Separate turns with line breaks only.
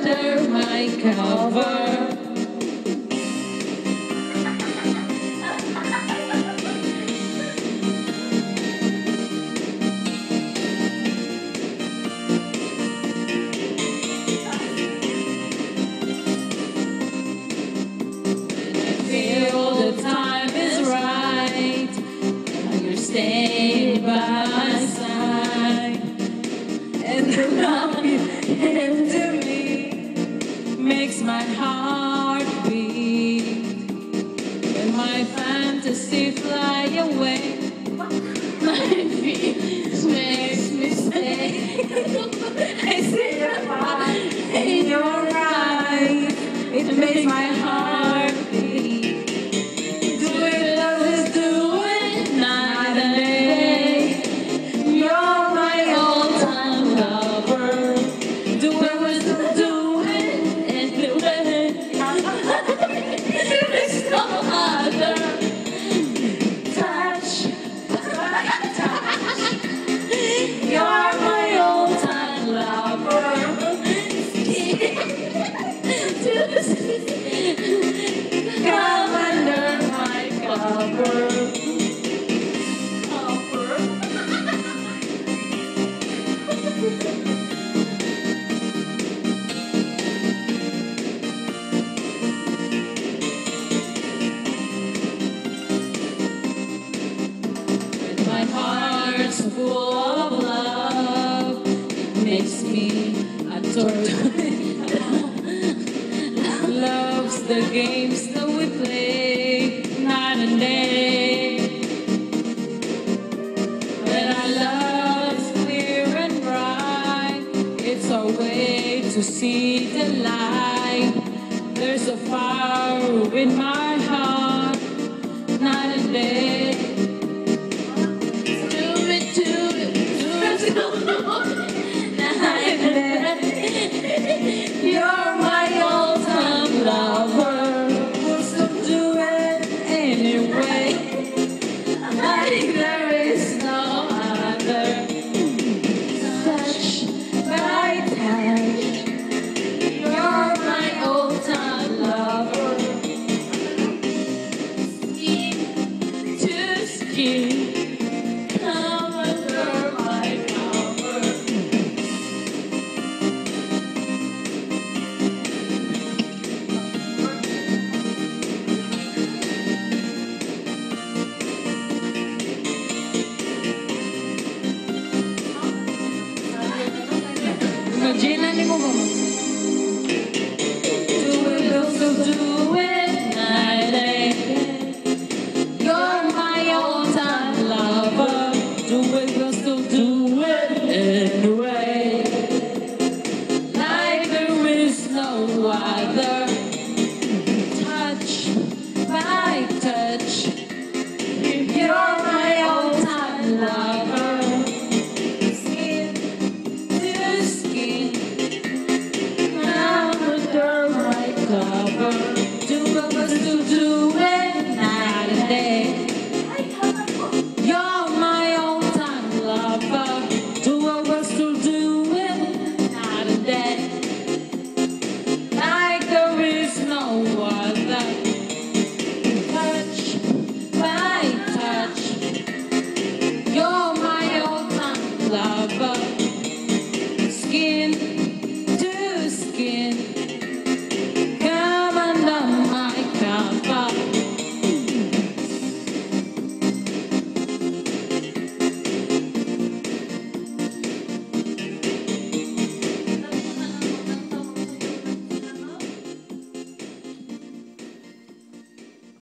under my cover. Stay by my side, and the love you give to me makes my heart beat. When my fantasy fly away, my feet makes me stay. I see the fire in your eyes, it makes my heart beat. Come under my cover. When my heart's full of love, it makes me a tortoise. Loves the games that we play night and day. When our love's clear and bright, it's our way to see the light. There's a fire in my heart night and day. Do it, night and day. You're my all-time lover, we'll still do it anyway. Like there is no other. Touch by touch, you're my all-time lover. Skin to skin, come under my cover. Imagina ni mo